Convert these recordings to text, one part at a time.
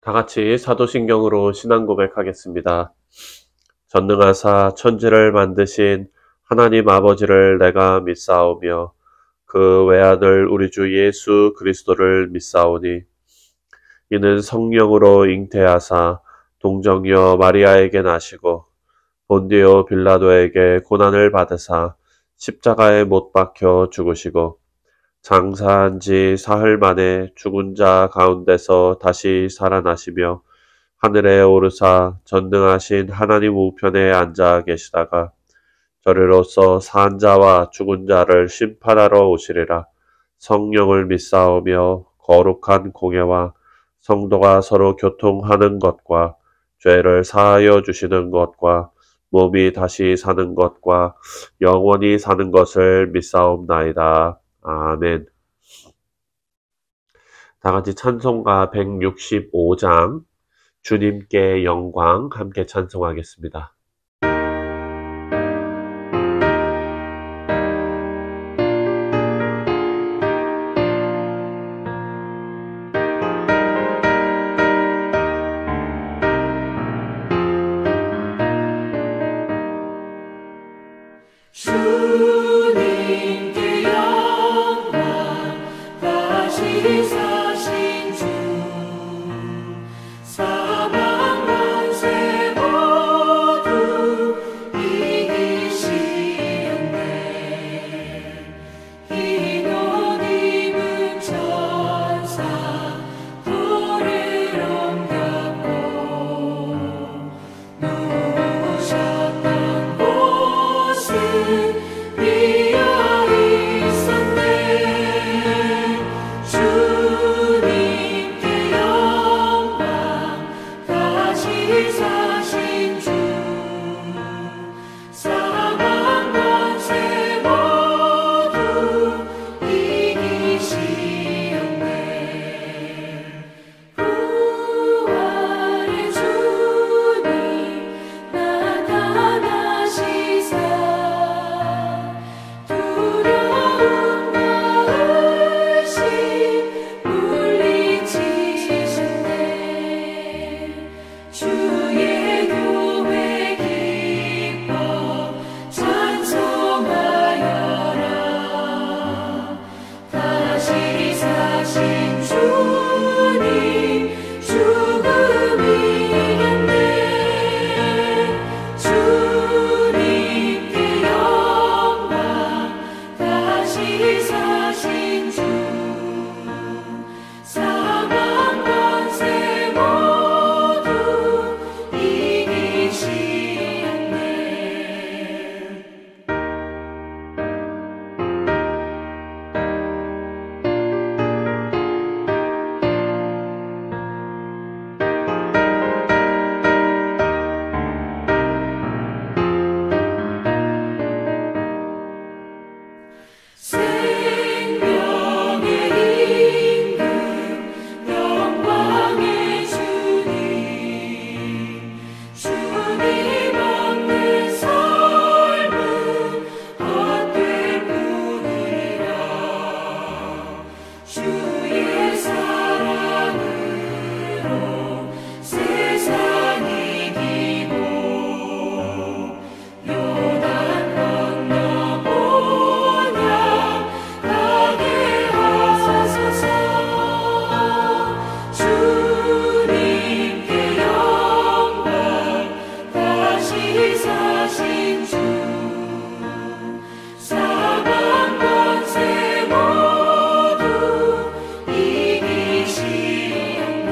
다 같이 사도신경으로 신앙 고백하겠습니다. 전능하사 천지를 만드신 하나님 아버지를 내가 믿사오며 그 외아들 우리 주 예수 그리스도를 믿사오니 이는 성령으로 잉태하사 동정녀 마리아에게 나시고 본디오 빌라도에게 고난을 받으사 십자가에 못 박혀 죽으시고 장사한 지 사흘 만에 죽은 자 가운데서 다시 살아나시며 하늘에 오르사 전능하신 하나님 우편에 앉아 계시다가 저리로서 산 자와 죽은 자를 심판하러 오시리라. 성령을 믿사오며 거룩한 공예와 성도가 서로 교통하는 것과 죄를 사하여 주시는 것과 몸이 다시 사는 것과 영원히 사는 것을 믿사옵나이다. 아멘. 다같이 찬송가 165장 주님께 영광 함께 찬송하겠습니다. 주님께 영광 다시 사신 주 사망 권세 모두 이기시었네. 흰 옷 입은 천사 돌을 옮겼고 누우셨던 곳은 비어 있었네. 주님께 영광 다시 사신 주 사망 권세 모두 이기시었네. 부활의 주님 나타나시사 두려움과 의심 물리치셨네. 주의 교회 기뻐 찬송하여라. 다시 사신 주님 죽음 이겼네. 주님께 영광 다시 사신 주 사망 권세 모두 이기시었네. 생명의 임금 영광의 주님 주님 없는 삶은 헛될 뿐이라. 주의 사랑으로 세상 이기고 요단 건너 본향 가게 하소서. 주님께 영광 다시 사신 주 사망 권세 모두 이기시었네.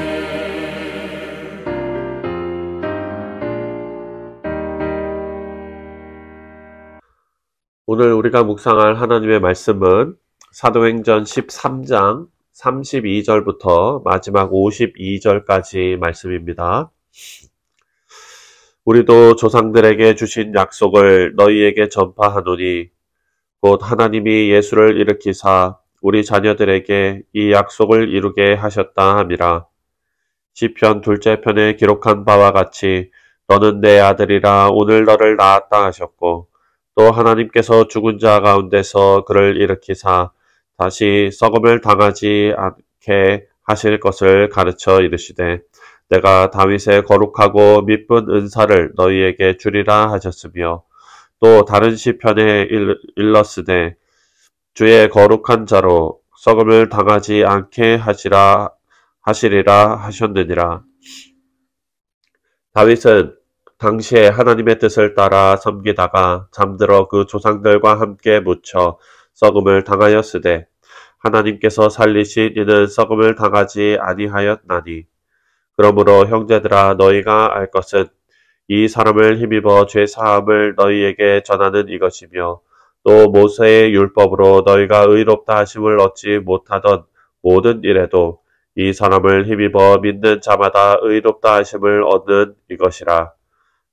오늘 우리가 묵상할 하나님의 말씀은 사도행전 13장 32절부터 마지막 52절까지 말씀입니다. 우리도 조상들에게 주신 약속을 너희에게 전파하노니 곧 하나님이 예수를 일으키사 우리 자녀들에게 이 약속을 이루게 하셨다 함이라. 시편 둘째 편에 기록한 바와 같이 너는 내 아들이라 오늘 너를 낳았다 하셨고 또 하나님께서 죽은 자 가운데서 그를 일으키사 다시 썩음을 당하지 않게 하실 것을 가르쳐 이르시되 내가 다윗의 거룩하고 미쁜 은사를 너희에게 주리라 하셨으며 또 다른 시편에 일렀으되 주의 거룩한 자로 썩음을 당하지 않게 하시리라 하셨느니라. 다윗은 당시에 하나님의 뜻을 따라 섬기다가 잠들어 그 조상들과 함께 묻혀 썩음을 당하였으되 하나님께서 살리신 이는 썩음을 당하지 아니하였나니. 그러므로 형제들아 너희가 알 것은 이 사람을 힘입어 죄사함을 너희에게 전하는 이것이며 또 모세의 율법으로 너희가 의롭다 하심을 얻지 못하던 모든 일에도 이 사람을 힘입어 믿는 자마다 의롭다 하심을 얻는 이것이라.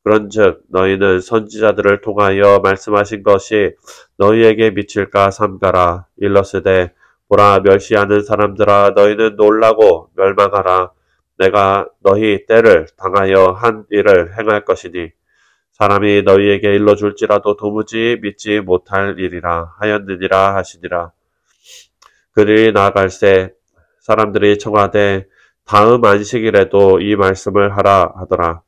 그런즉 너희는 선지자들을 통하여 말씀하신 것이 너희에게 미칠까 삼가라. 일러스되 보라 멸시하는 사람들아 너희는 놀라고 멸망하라. 내가 너희 때를 당하여 한 일을 행할 것이니 사람이 너희에게 일러줄지라도 도무지 믿지 못할 일이라 하였느니라 하시니라. 그들이 나아갈새 사람들이 청하되 다음 안식일에도 이 말씀을 하라 하더라.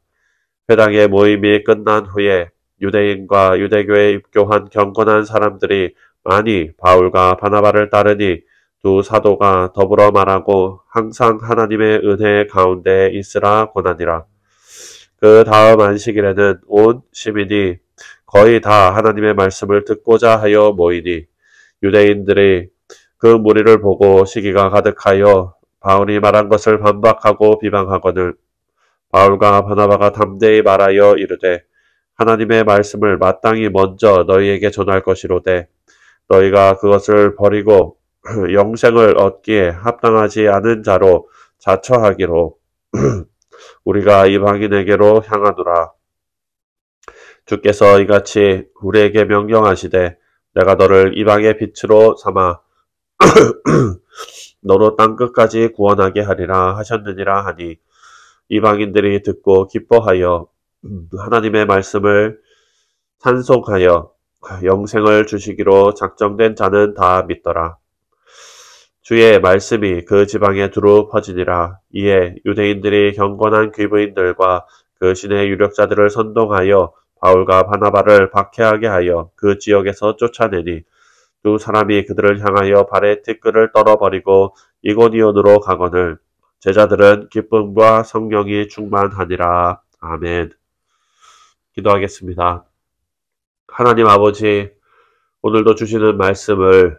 회당의 모임이 끝난 후에 유대인과 유대교에 입교한 경건한 사람들이 많이 바울과 바나바를 따르니 두 사도가 더불어 말하고 항상 하나님의 은혜 가운데 있으라 권하니라. 그 다음 안식일에는 온 시민이 거의 다 하나님의 말씀을 듣고자 하여 모이니 유대인들이 그 무리를 보고 시기가 가득하여 바울이 말한 것을 반박하고 비방하거늘 바울과 바나바가 담대히 말하여 이르되 하나님의 말씀을 마땅히 먼저 너희에게 전할 것이로되 너희가 그것을 버리고 영생을 얻기에 합당하지 않은 자로 자처하기로 우리가 이방인에게로 향하노라. 주께서 이같이 우리에게 명령하시되 내가 너를 이방의 빛으로 삼아 너로 땅끝까지 구원하게 하리라 하셨느니라 하니 이방인들이 듣고 기뻐하여 하나님의 말씀을 찬송하여 영생을 주시기로 작정된 자는 다 믿더라. 주의 말씀이 그 지방에 두루 퍼지니라. 이에 유대인들이 경건한 귀부인들과 그 신의 유력자들을 선동하여 바울과 바나바를 박해하게 하여 그 지역에서 쫓아내니 두 사람이 그들을 향하여 발에 티끌을 떨어버리고 이고니온으로 가거늘 제자들은 기쁨과 성령이 충만하니라. 아멘. 기도하겠습니다. 하나님 아버지, 오늘도 주시는 말씀을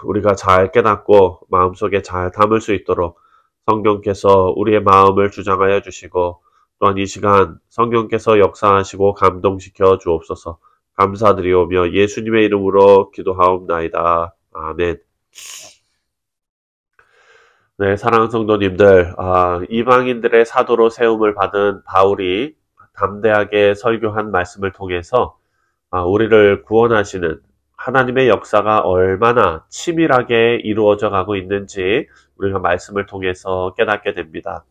우리가 잘 깨닫고 마음속에 잘 담을 수 있도록 성령께서 우리의 마음을 주장하여 주시고 또한 이 시간 성령께서 역사하시고 감동시켜 주옵소서. 감사드리오며 예수님의 이름으로 기도하옵나이다. 아멘. 네, 사랑하는 성도님들, 이방인들의 사도로 세움을 받은 바울이 담대하게 설교한 말씀을 통해서 우리를 구원하시는 하나님의 역사가 얼마나 치밀하게 이루어져 가고 있는지 우리가 말씀을 통해서 깨닫게 됩니다.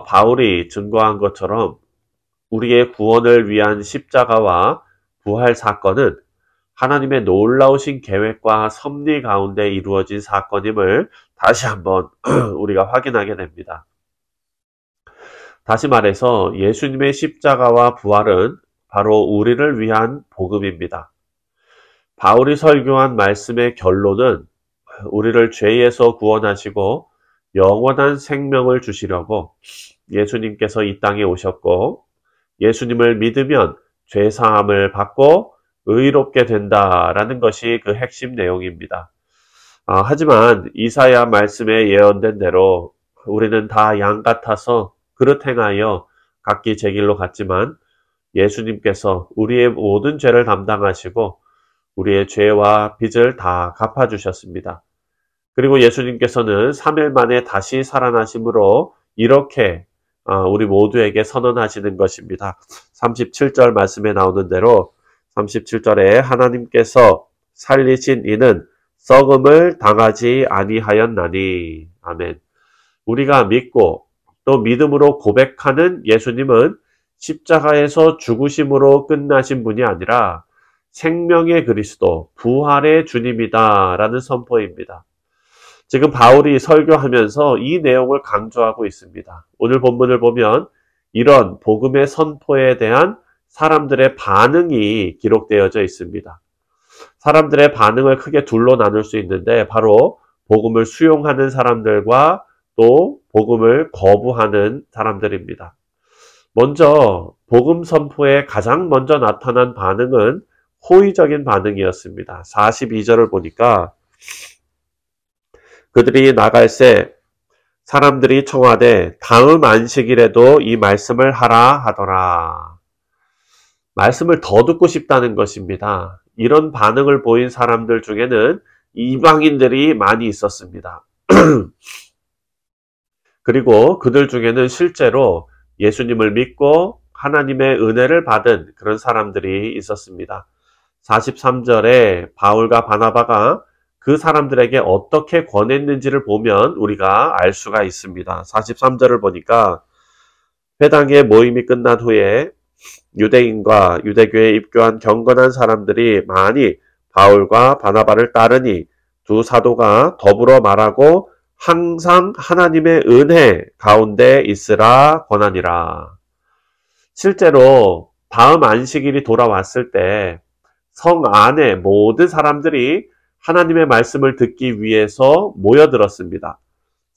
바울이 증거한 것처럼 우리의 구원을 위한 십자가와 부활 사건은 하나님의 놀라우신 계획과 섭리 가운데 이루어진 사건임을 다시 한번 우리가 확인하게 됩니다. 다시 말해서 예수님의 십자가와 부활은 바로 우리를 위한 복음입니다. 바울이 설교한 말씀의 결론은 우리를 죄에서 구원하시고 영원한 생명을 주시려고 예수님께서 이 땅에 오셨고 예수님을 믿으면 죄사함을 받고 의롭게 된다라는 것이 그 핵심 내용입니다. 하지만 이사야 말씀에 예언된 대로 우리는 다 양 같아서 그릇 행하여 각기 제 길로 갔지만 예수님께서 우리의 모든 죄를 담당하시고 우리의 죄와 빚을 다 갚아주셨습니다. 그리고 예수님께서는 3일 만에 다시 살아나심으로 이렇게 우리 모두에게 선언하시는 것입니다. 37절 말씀에 나오는 대로 37절에 하나님께서 살리신 이는 썩음을 당하지 아니하였나니. 아멘. 우리가 믿고 또 믿음으로 고백하는 예수님은 십자가에서 죽으심으로 끝나신 분이 아니라 생명의 그리스도, 부활의 주님이다 라는 선포입니다. 지금 바울이 설교하면서 이 내용을 강조하고 있습니다. 오늘 본문을 보면 이런 복음의 선포에 대한 사람들의 반응이 기록되어져 있습니다. 사람들의 반응을 크게 둘로 나눌 수 있는데 바로 복음을 수용하는 사람들과 또 복음을 거부하는 사람들입니다. 먼저 복음 선포에 가장 먼저 나타난 반응은 호의적인 반응이었습니다. 42절을 보니까 그들이 나갈새 사람들이 청하되 다음 안식일에도 이 말씀을 하라 하더라. 말씀을 더 듣고 싶다는 것입니다. 이런 반응을 보인 사람들 중에는 이방인들이 많이 있었습니다. 그리고 그들 중에는 실제로 예수님을 믿고 하나님의 은혜를 받은 그런 사람들이 있었습니다. 43절에 바울과 바나바가 그 사람들에게 어떻게 권했는지를 보면 우리가 알 수가 있습니다. 43절을 보니까 회당의 모임이 끝난 후에 유대인과 유대교에 입교한 경건한 사람들이 많이 바울과 바나바를 따르니 두 사도가 더불어 말하고 항상 하나님의 은혜 가운데 있으라 권하니라. 실제로 다음 안식일이 돌아왔을 때 성 안에 모든 사람들이 하나님의 말씀을 듣기 위해서 모여들었습니다.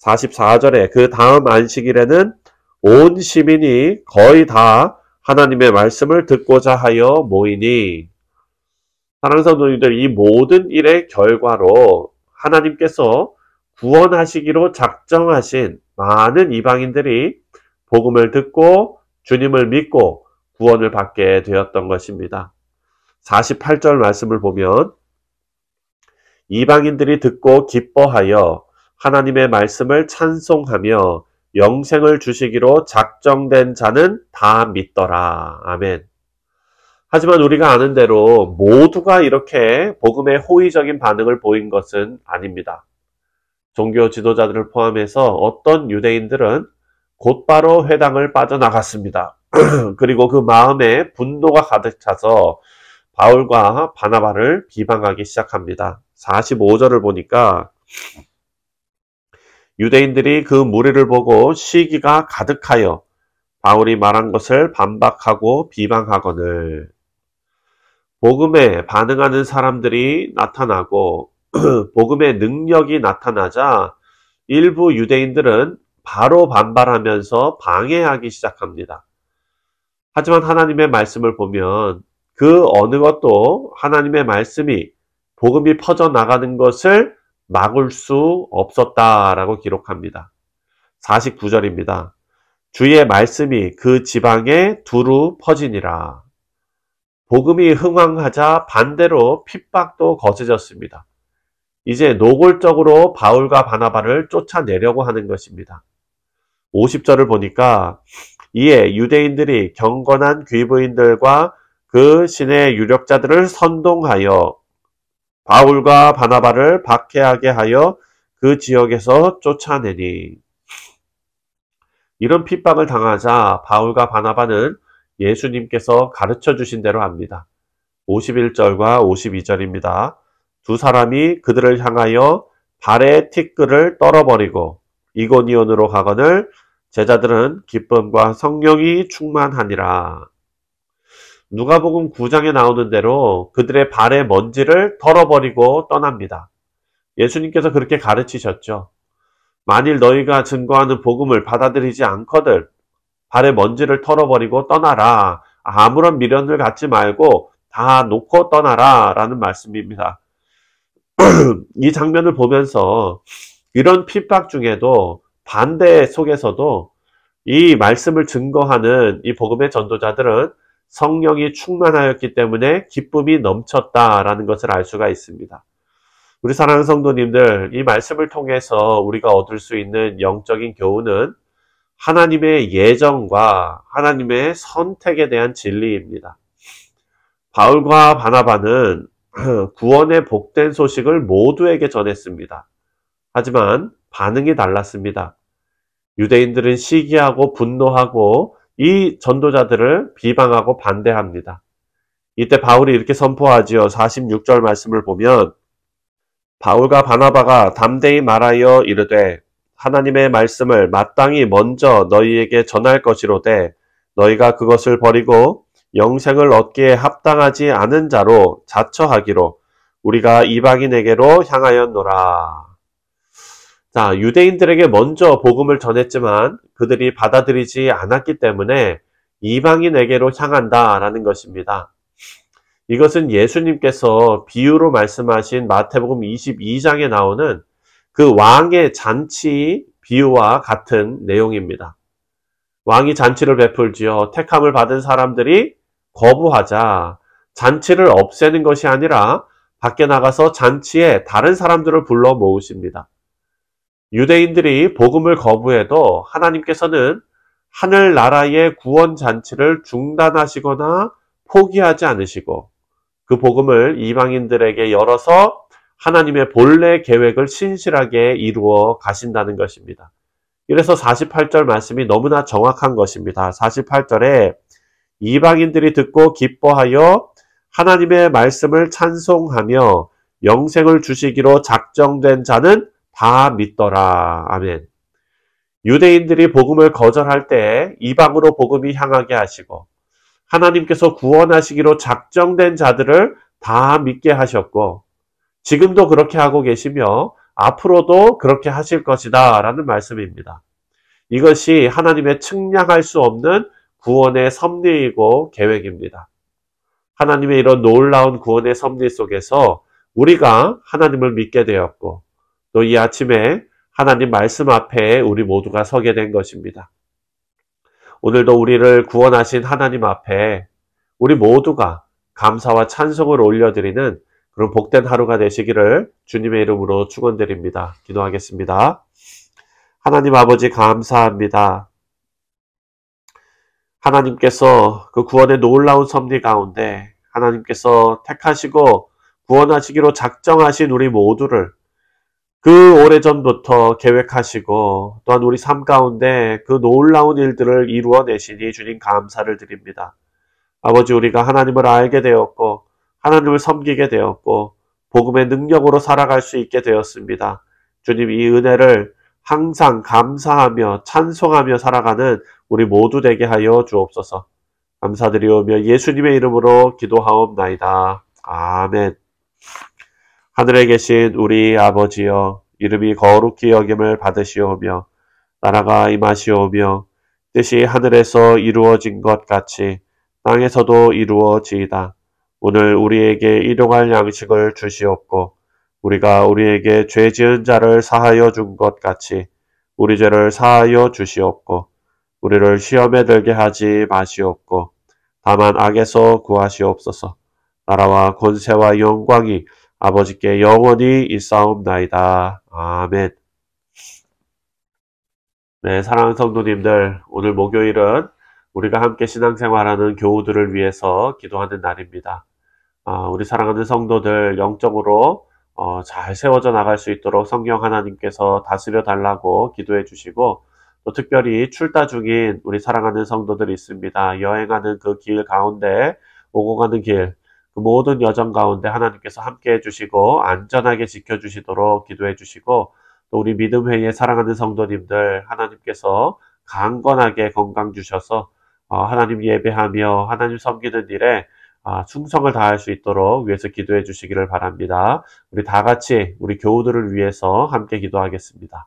44절에 그 다음 안식일에는 온 시민이 거의 다 하나님의 말씀을 듣고자 하여 모이니, 사랑하는 성도님들, 이 모든 일의 결과로 하나님께서 구원하시기로 작정하신 많은 이방인들이 복음을 듣고 주님을 믿고 구원을 받게 되었던 것입니다. 48절 말씀을 보면 이방인들이 듣고 기뻐하여 하나님의 말씀을 찬송하며 영생을 주시기로 작정된 자는 다 믿더라. 아멘. 하지만 우리가 아는 대로 모두가 이렇게 복음에 호의적인 반응을 보인 것은 아닙니다. 종교 지도자들을 포함해서 어떤 유대인들은 곧바로 회당을 빠져나갔습니다. 그리고 그 마음에 분노가 가득 차서 바울과 바나바를 비방하기 시작합니다. 45절을 보니까 유대인들이 그 무리를 보고 시기가 가득하여 바울이 말한 것을 반박하고 비방하거늘. 복음에 반응하는 사람들이 나타나고 복음의 능력이 나타나자 일부 유대인들은 바로 반발하면서 방해하기 시작합니다. 하지만 하나님의 말씀을 보면 그 어느 것도 하나님의 말씀이 복음이 퍼져나가는 것을 막을 수 없었다라고 기록합니다. 49절입니다. 주의 말씀이 그 지방에 두루 퍼지니라. 복음이 흥왕하자 반대로 핍박도 거세졌습니다. 이제 노골적으로 바울과 바나바를 쫓아내려고 하는 것입니다. 50절을 보니까 이에 유대인들이 경건한 귀부인들과 그 신의 유력자들을 선동하여 바울과 바나바를 박해하게 하여 그 지역에서 쫓아내니, 이런 핍박을 당하자 바울과 바나바는 예수님께서 가르쳐 주신 대로 합니다. 51절과 52절입니다. 두 사람이 그들을 향하여 발의 티끌을 떨어버리고 이고니온으로 가거늘 제자들은 기쁨과 성령이 충만하니라. 누가복음 9장에 나오는 대로 그들의 발의 먼지를 털어버리고 떠납니다. 예수님께서 그렇게 가르치셨죠. 만일 너희가 증거하는 복음을 받아들이지 않거든 발의 먼지를 털어버리고 떠나라. 아무런 미련을 갖지 말고 다 놓고 떠나라 라는 말씀입니다. 이 장면을 보면서 이런 핍박 중에도 반대 속에서도 이 말씀을 증거하는 이 복음의 전도자들은 성령이 충만하였기 때문에 기쁨이 넘쳤다라는 것을 알 수가 있습니다. 우리 사랑하는 성도님들, 이 말씀을 통해서 우리가 얻을 수 있는 영적인 교훈은 하나님의 예정과 하나님의 선택에 대한 진리입니다. 바울과 바나바는 구원의 복된 소식을 모두에게 전했습니다. 하지만 반응이 달랐습니다. 유대인들은 시기하고 분노하고 이 전도자들을 비방하고 반대합니다. 이때 바울이 이렇게 선포하지요. 46절 말씀을 보면 바울과 바나바가 담대히 말하여 이르되 하나님의 말씀을 마땅히 먼저 너희에게 전할 것이로되 너희가 그것을 버리고 영생을 얻기에 합당하지 않은 자로 자처하기로 우리가 이방인에게로 향하였노라. 자, 유대인들에게 먼저 복음을 전했지만 그들이 받아들이지 않았기 때문에 이방인에게로 향한다라는 것입니다. 이것은 예수님께서 비유로 말씀하신 마태복음 22장에 나오는 그 왕의 잔치 비유와 같은 내용입니다. 왕이 잔치를 베풀지요. 택함을 받은 사람들이 거부하자 잔치를 없애는 것이 아니라 밖에 나가서 잔치에 다른 사람들을 불러 모으십니다. 유대인들이 복음을 거부해도 하나님께서는 하늘나라의 구원 잔치를 중단하시거나 포기하지 않으시고 그 복음을 이방인들에게 열어서 하나님의 본래 계획을 신실하게 이루어 가신다는 것입니다. 그래서 48절 말씀이 너무나 정확한 것입니다. 48절에 이방인들이 듣고 기뻐하여 하나님의 말씀을 찬송하며 영생을 주시기로 작정된 자는 다 믿더라. 아멘. 유대인들이 복음을 거절할 때 이방으로 복음이 향하게 하시고 하나님께서 구원하시기로 작정된 자들을 다 믿게 하셨고 지금도 그렇게 하고 계시며 앞으로도 그렇게 하실 것이다 라는 말씀입니다. 이것이 하나님의 측량할 수 없는 구원의 섭리이고 계획입니다. 하나님의 이런 놀라운 구원의 섭리 속에서 우리가 하나님을 믿게 되었고 또 이 아침에 하나님 말씀 앞에 우리 모두가 서게 된 것입니다. 오늘도 우리를 구원하신 하나님 앞에 우리 모두가 감사와 찬송을 올려드리는 그런 복된 하루가 되시기를 주님의 이름으로 축원드립니다. 기도하겠습니다. 하나님 아버지 감사합니다. 하나님께서 그 구원의 놀라운 섭리 가운데 하나님께서 택하시고 구원하시기로 작정하신 우리 모두를 그 오래전부터 계획하시고 또한 우리 삶 가운데 그 놀라운 일들을 이루어내시니 주님 감사를 드립니다. 아버지 우리가 하나님을 알게 되었고 하나님을 섬기게 되었고 복음의 능력으로 살아갈 수 있게 되었습니다. 주님 이 은혜를 항상 감사하며 찬송하며 살아가는 우리 모두 되게 하여 주옵소서. 감사드리오며 예수님의 이름으로 기도하옵나이다. 아멘. 하늘에 계신 우리 아버지여 이름이 거룩히 여김을 받으시오며 나라가 임하시오며 뜻이 하늘에서 이루어진 것 같이 땅에서도 이루어지이다. 오늘 우리에게 일용할 양식을 주시옵고 우리가 우리에게 죄 지은 자를 사하여 준 것 같이 우리 죄를 사하여 주시옵고 우리를 시험에 들게 하지 마시옵고 다만 악에서 구하시옵소서. 나라와 권세와 영광이 아버지께 영원히 있사옵나이다. 아멘. 네, 사랑하는 성도님들, 오늘 목요일은 우리가 함께 신앙생활하는 교우들을 위해서 기도하는 날입니다. 우리 사랑하는 성도들 영적으로 잘 세워져 나갈 수 있도록 성령 하나님께서 다스려 달라고 기도해 주시고 또 특별히 출타 중인 우리 사랑하는 성도들이 있습니다. 여행하는 그 길 가운데 오고 가는 길 그 모든 여정 가운데 하나님께서 함께 해주시고 안전하게 지켜주시도록 기도해 주시고 또 우리 믿음회의 사랑하는 성도님들 하나님께서 강건하게 건강 주셔서 하나님 예배하며 하나님 섬기는 일에 충성을 다할 수 있도록 위해서 기도해 주시기를 바랍니다. 우리 다 같이 우리 교우들을 위해서 함께 기도하겠습니다.